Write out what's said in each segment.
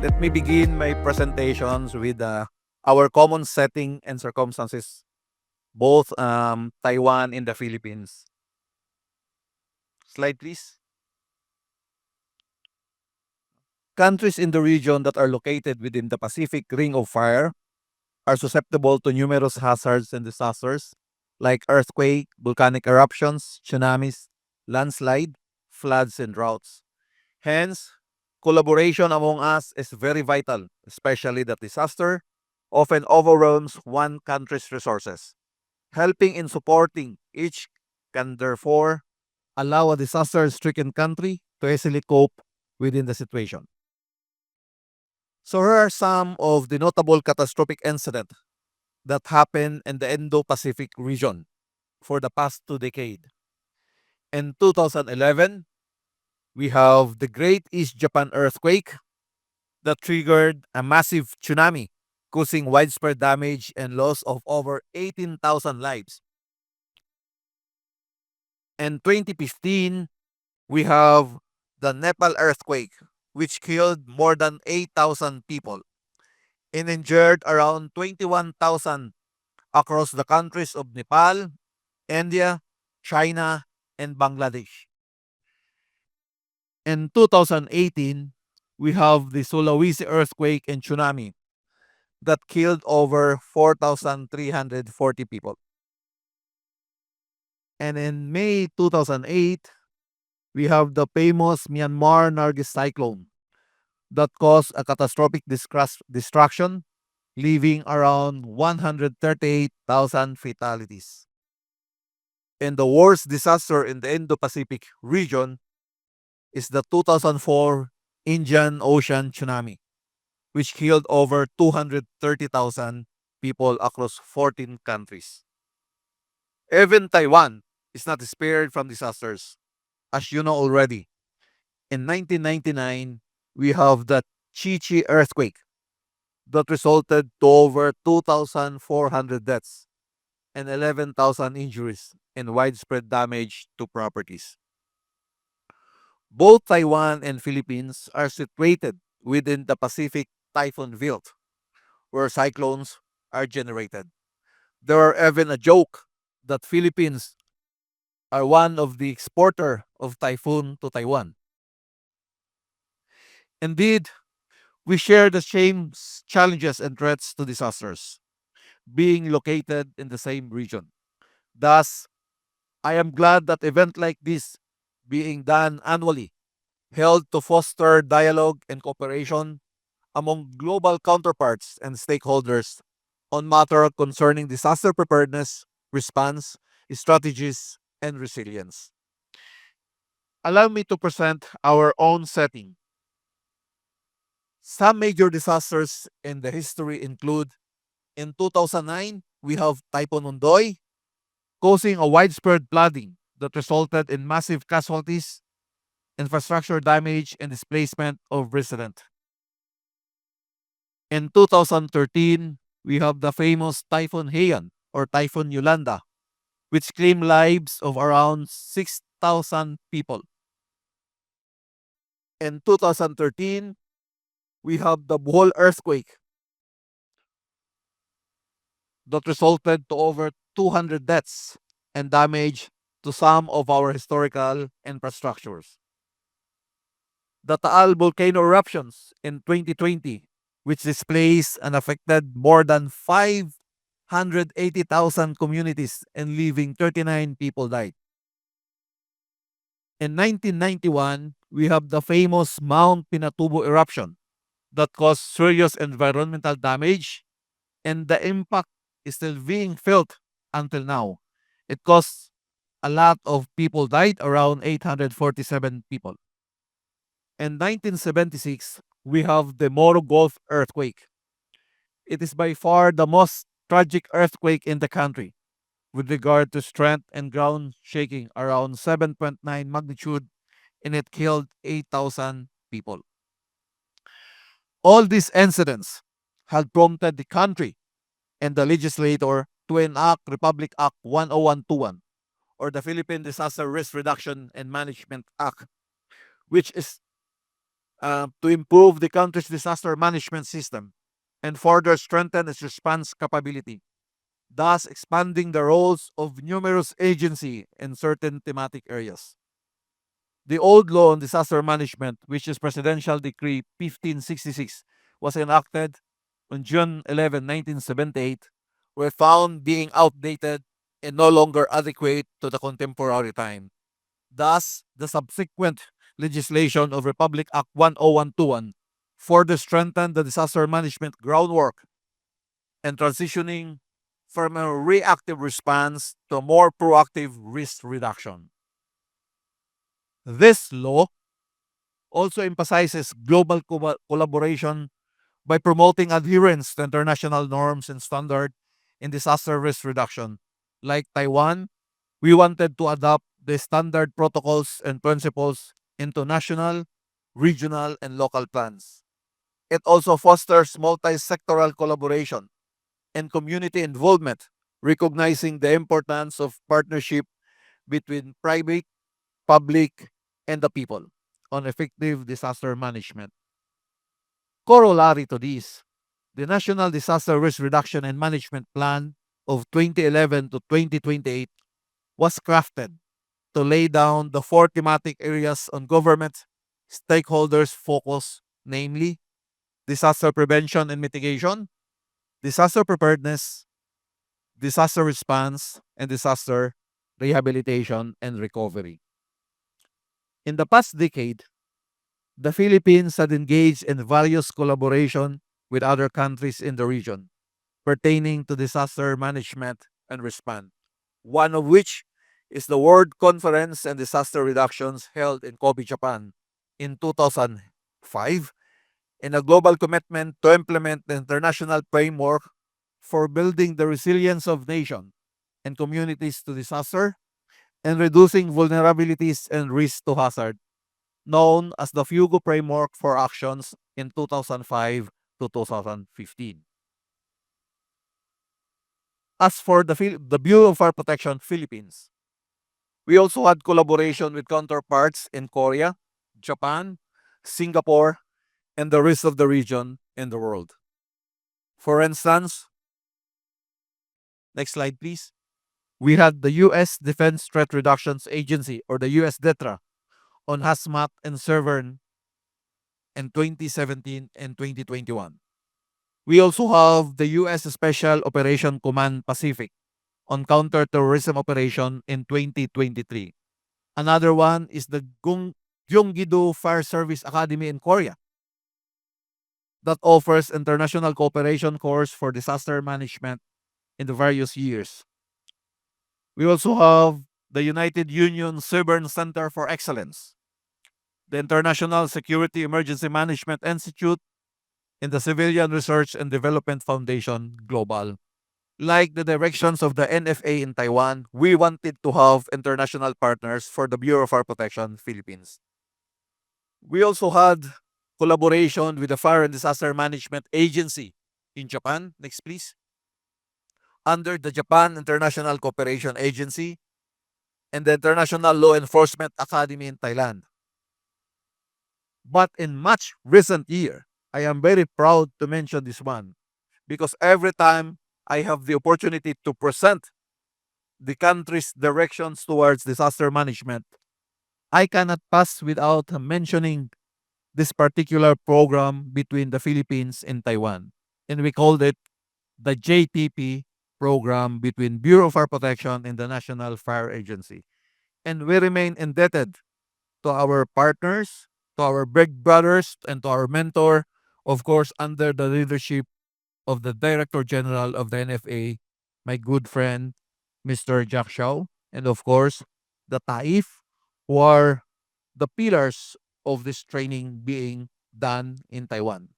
Let me begin my presentations with our common setting and circumstances, both Taiwan and the Philippines. Slide, please. Countries in the region that are located within the Pacific Ring of Fire are susceptible to numerous hazards and disasters like earthquake, volcanic eruptions, tsunamis, landslide, floods, and droughts. Hence, collaboration among us is very vital, especially that disaster often overwhelms one country's resources. Helping in supporting each can therefore allow a disaster-stricken country to easily cope within the situation. So here are some of the notable catastrophic incidents that happened in the Indo-Pacific region for the past 2 decades. In 2011, we have the Great East Japan earthquake that triggered a massive tsunami, causing widespread damage and loss of over 18,000 lives. In 2015, we have the Nepal earthquake, which killed more than 8,000 people and injured around 21,000 across the countries of Nepal, India, China, and Bangladesh. In 2018, we have the Sulawesi earthquake and tsunami that killed over 4,340 people. And in May 2008, we have the famous Myanmar Nargis cyclone that caused a catastrophic destruction, leaving around 138,000 fatalities. And the worst disaster in the Indo-Pacific region is the 2004 Indian Ocean tsunami, which killed over 230,000 people across 14 countries. Even Taiwan is not spared from disasters. As you know already, in 1999, we have the Chi earthquake that resulted to over 2,400 deaths and 11,000 injuries and widespread damage to properties. Both Taiwan and Philippines are situated within the Pacific typhoon belt, where cyclones are generated. There are even a joke that Philippines are one of the exporter of typhoon to Taiwan. Indeed, we share the same challenges and threats to disasters, being located in the same region. Thus, I am glad that events like this being done annually, held to foster dialogue and cooperation among global counterparts and stakeholders on matters concerning disaster preparedness, response, strategies, and resilience. Allow me to present our own setting. Some major disasters in the history include in 2009, we have Typhoon Undoy, causing a widespread flooding that resulted in massive casualties, infrastructure damage, and displacement of residents. In 2013, we have the famous Typhoon Haiyan or Typhoon Yolanda, which claimed lives of around 6,000 people. In 2013, we have the Bohol earthquake that resulted to over 200 deaths and damage to some of our historical infrastructures. The Taal volcano eruptions in 2020, which displaced and affected more than 580,000 communities and leaving 39 people died. In 1991, we have the famous Mount Pinatubo eruption that caused serious environmental damage, and the impact is still being felt until now. It caused a lot of people died, around 847 people. In 1976, we have the Moro Gulf earthquake. It is by far the most tragic earthquake in the country, with regard to strength and ground shaking around 7.9 magnitude, and it killed 8,000 people. All these incidents had prompted the country and the legislator to enact Republic Act 10121 or the Philippine Disaster Risk Reduction and Management Act, which to improve the country's disaster management system and further strengthen its response capability, thus expanding the roles of numerous agencies in certain thematic areas. The old law on disaster management, which is Presidential Decree 1566, was enacted on June 11, 1978, were found being outdated and no longer adequate to the contemporary time. Thus, the subsequent legislation of Republic Act 10121 further strengthened the disaster management groundwork and transitioning from a reactive response to a more proactive risk reduction. This law also emphasizes global collaboration by promoting adherence to international norms and standards in disaster risk reduction. Like Taiwan, we wanted to adopt the standard protocols and principles into national, regional, and local plans. It also fosters multi-sectoral collaboration and community involvement, recognizing the importance of partnership between private, public, and the people on effective disaster management. Corollary to this, the National Disaster Risk Reduction and Management Plan of 2011 to 2028 was crafted to lay down the four thematic areas on government stakeholders' focus, namely disaster prevention and mitigation, disaster preparedness, disaster response, and disaster rehabilitation and recovery. In the past decade, the Philippines had engaged in various collaboration with other countries in the region pertaining to disaster management and response, one of which is the World Conference on Disaster Reductions held in Kobe, Japan in 2005, and a global commitment to implement the international framework for building the resilience of nations and communities to disaster and reducing vulnerabilities and risk to hazard, known as the FUGO Framework for Actions in 2005 to 2015. As for the Bureau of Fire Protection Philippines, we also had collaboration with counterparts in Korea, Japan, Singapore, and the rest of the region and the world. For instance, next slide please. We had the US Defense Threat Reductions Agency, or the US DETRA, on hazmat and Severn in 2017 and 2021. We also have the US Special Operation Command Pacific on counterterrorism operation in 2023. Another one is the Gyeonggi-do Fire Service Academy in Korea that offers international cooperation course for disaster management in the various years. We also have the United Union Severn Center for Excellence, the International Security Emergency Management Institute, and the Civilian Research and Development Foundation Global. Like the directions of the NFA in Taiwan, we wanted to have international partners for the Bureau of Fire Protection Philippines. We also had collaboration with the Fire and Disaster Management Agency in Japan. Next, please. Under the Japan International Cooperation Agency and the International Law Enforcement Academy in Thailand. But in much recent year, I am very proud to mention this one because every time I have the opportunity to present the country's directions towards disaster management, I cannot pass without mentioning this particular program between the Philippines and Taiwan. And we called it the JTP program between Bureau of Fire Protection and the National Fire Agency. And we remain indebted to our partners, to our big brothers, and to our mentor, of course, under the leadership of the Director General of the NFA, my good friend, Mr. Jack Shaw, and of course, the TAIF, who are the pillars of this training being done in Taiwan.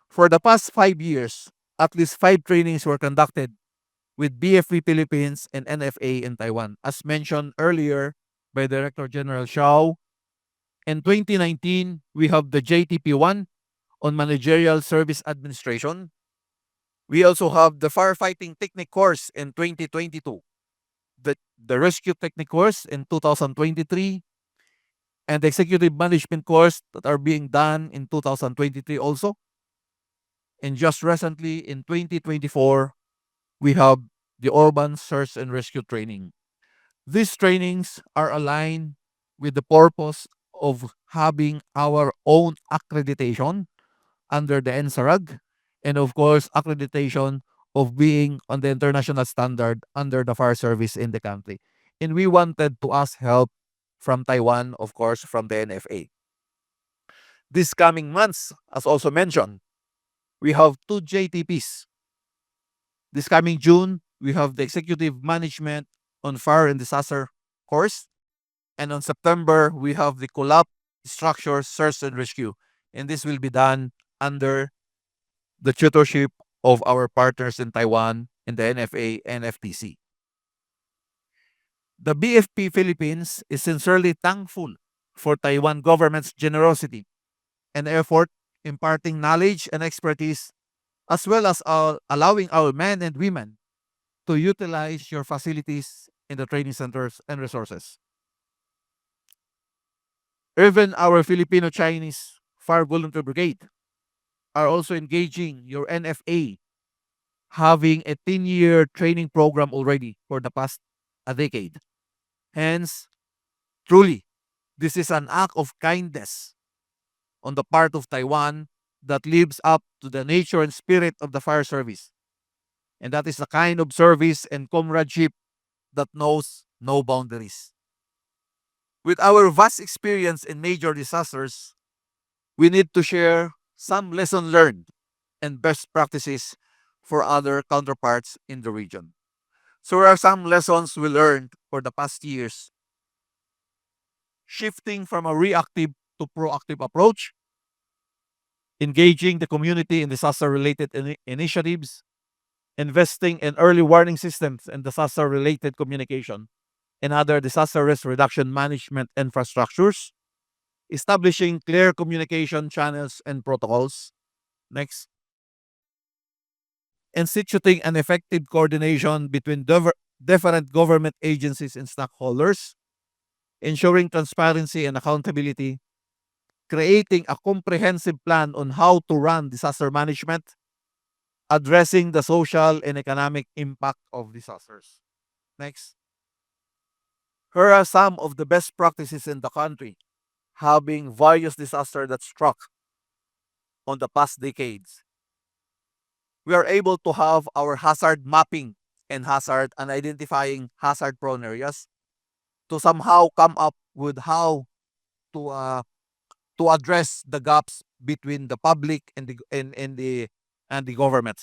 For the past 5 years, at least 5 trainings were conducted with BFP Philippines and NFA in Taiwan. As mentioned earlier by Director General Shaw, in 2019, we have the JTP1 on Managerial Service Administration. We also have the Firefighting Technique course in 2022, the Rescue Technique course in 2023, and the executive management course that are being done in 2023 also. And just recently in 2024, we have the urban search and rescue training. These trainings are aligned with the purpose of having our own accreditation under the NSARAG, and of course, accreditation of being on the international standard under the fire service in the country. And we wanted to ask help from Taiwan, of course, from the NFA. This coming months, as also mentioned, we have two JTPs. This coming June, we have the Executive Management on Fire and Disaster course. And on September, we have the Collapse Structure Search and Rescue. And this will be done under the tutorship of our partners in Taiwan in the NFA and FTC. The BFP Philippines is sincerely thankful for Taiwan government's generosity and effort imparting knowledge and expertise, as well as allowing our men and women to utilize your facilities in the training centers and resources. Even our Filipino-Chinese Fire Volunteer Brigade are also engaging your NFA, having a 10-year training program already for the past a decade. Hence, truly, this is an act of kindness on the part of Taiwan that lives up to the nature and spirit of the fire service. And that is the kind of service and comradeship that knows no boundaries. With our vast experience in major disasters, we need to share some lesson learned and best practices for other counterparts in the region. So there are some lessons we learned for the past years. Shifting from a reactive to proactive approach, engaging the community in disaster-related initiatives, investing in early warning systems and disaster-related communication, and other disaster risk reduction management infrastructures, establishing clear communication channels and protocols. Next. Instituting an effective coordination between different government agencies and stakeholders, ensuring transparency and accountability, creating a comprehensive plan on how to run disaster management, addressing the social and economic impact of disasters. Next. Here are some of the best practices in the country, having various disasters that struck on the past decades. We are able to have our hazard mapping and identifying hazard prone areas to somehow come up with how to address the gaps between the public and the government.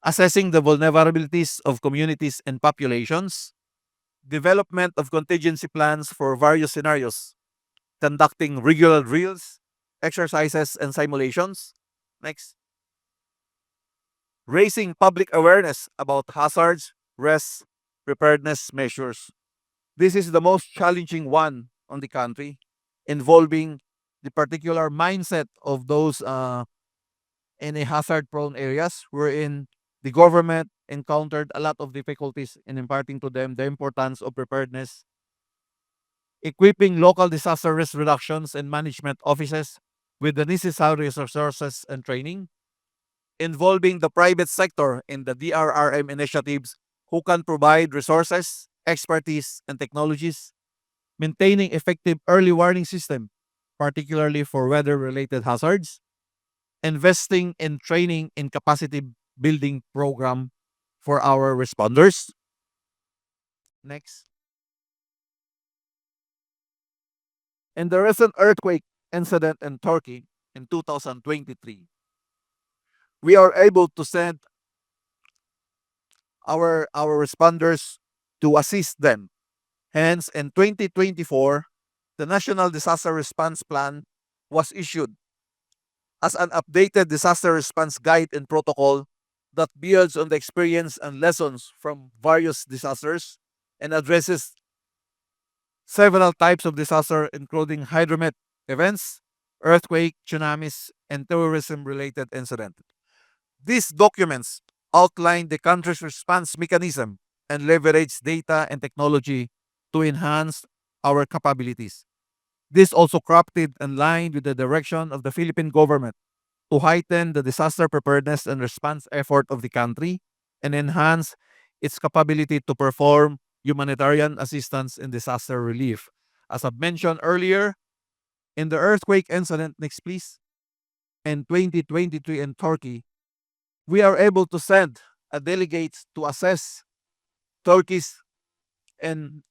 Assessing the vulnerabilities of communities and populations, development of contingency plans for various scenarios, conducting regular drills, exercises, and simulations. Next. Raising public awareness about hazards, risks, preparedness measures. This is the most challenging one on the country, involving the particular mindset of those in a hazard-prone areas wherein the government encountered a lot of difficulties in imparting to them the importance of preparedness, equipping local disaster risk reductions and management offices with the necessary resources and training, involving the private sector in the DRRM initiatives who can provide resources, expertise, and technologies, maintaining effective early warning system, particularly for weather-related hazards, investing in training and capacity building program for our responders. Next. In the recent earthquake incident in Turkey in 2023, we are able to send our responders to assist them. Hence, in 2024, the National Disaster Response Plan was issued as an updated disaster response guide and protocol that builds on the experience and lessons from various disasters and addresses several types of disaster, including hydromet events, earthquake, tsunamis, and terrorism-related incidents. These documents outline the country's response mechanism and leverage data and technology to enhance our capabilities. This also crafted and lined with the direction of the Philippine government to heighten the disaster preparedness and response effort of the country and enhance its capability to perform humanitarian assistance and disaster relief. As I've mentioned earlier, in the earthquake incident, next please, in 2023 in Turkey, we are able to send a delegate to assess Turkey's in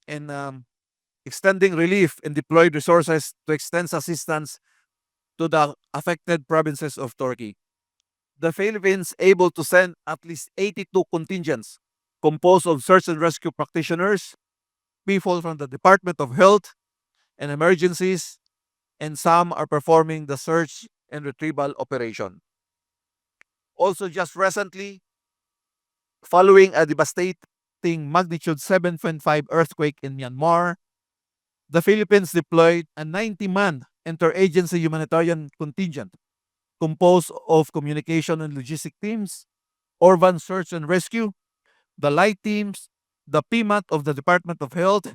extending relief and deployed resources to extend assistance to the affected provinces of Turkey. The Philippines able to send at least 82 contingents composed of search and rescue practitioners, people from the Department of Health and Emergencies, and some are performing the search and retrieval operation. Also, just recently, following a devastating magnitude 7.5 earthquake in Myanmar, the Philippines deployed a 90-man interagency humanitarian contingent composed of communication and logistic teams, urban search and rescue, the light teams, the PMAT of the Department of Health,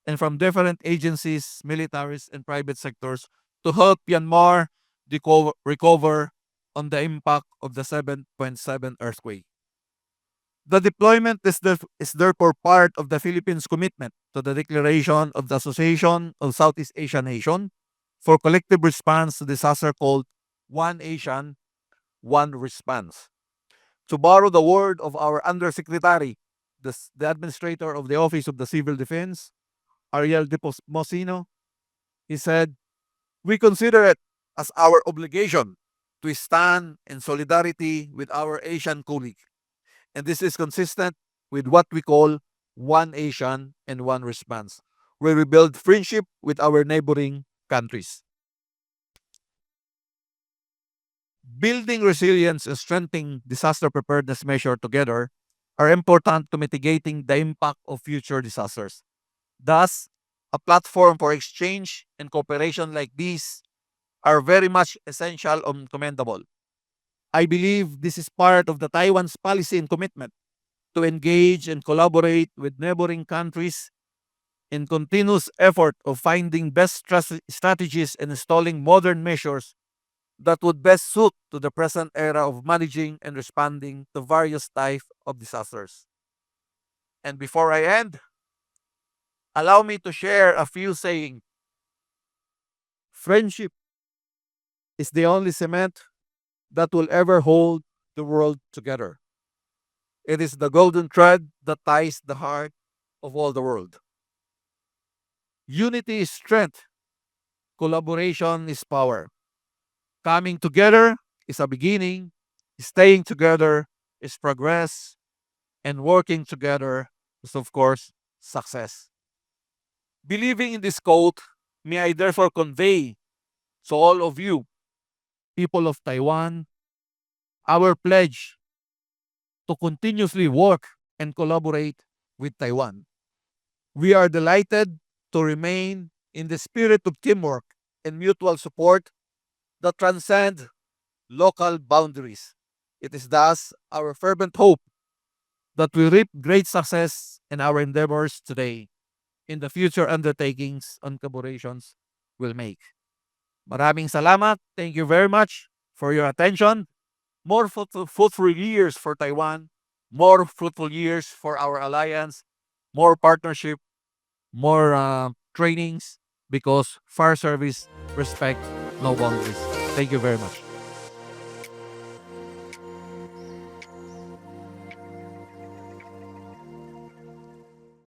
and from different agencies, militaries, and private sectors to help Myanmar recover on the impact of the 7.7 earthquake. The deployment is therefore part of the Philippines' commitment to the declaration of the Association of Southeast Asian Nations for collective response to disaster called One Asian, One Response. To borrow the word of our Undersecretary, the Administrator of the Office of the Civil Defense, Ariel de Mosino, he said, "We consider it as our obligation to stand in solidarity with our Asian colleague. And this is consistent with what we call One Asian and One Response, where we build friendship with our neighboring countries." Building resilience and strengthening disaster preparedness measures together are important to mitigating the impact of future disasters. Thus, a platform for exchange and cooperation like these are very much essential and commendable. I believe this is part of the Taiwan's policy and commitment to engage and collaborate with neighboring countries in continuous effort of finding best strategies and installing modern measures that would best suit to the present era of managing and responding to various types of disasters. And before I end, allow me to share a few sayings. Friendship is the only cement that will ever hold the world together. It is the golden thread that ties the heart of all the world. Unity is strength. Collaboration is power. Coming together is a beginning. Staying together is progress. And working together is, of course, success. Believing in this quote, may I therefore convey to all of you, people of Taiwan, our pledge to continuously work and collaborate with Taiwan. We are delighted to remain in the spirit of teamwork and mutual support that transcend local boundaries. It is thus our fervent hope that we reap great success in our endeavors today in the future undertakings and collaborations we'll make. Maraming salamat. Thank you very much for your attention. More fruitful years for Taiwan, more fruitful years for our alliance, more partnership, more trainings, because fire service respect no boundaries. Thank you very much.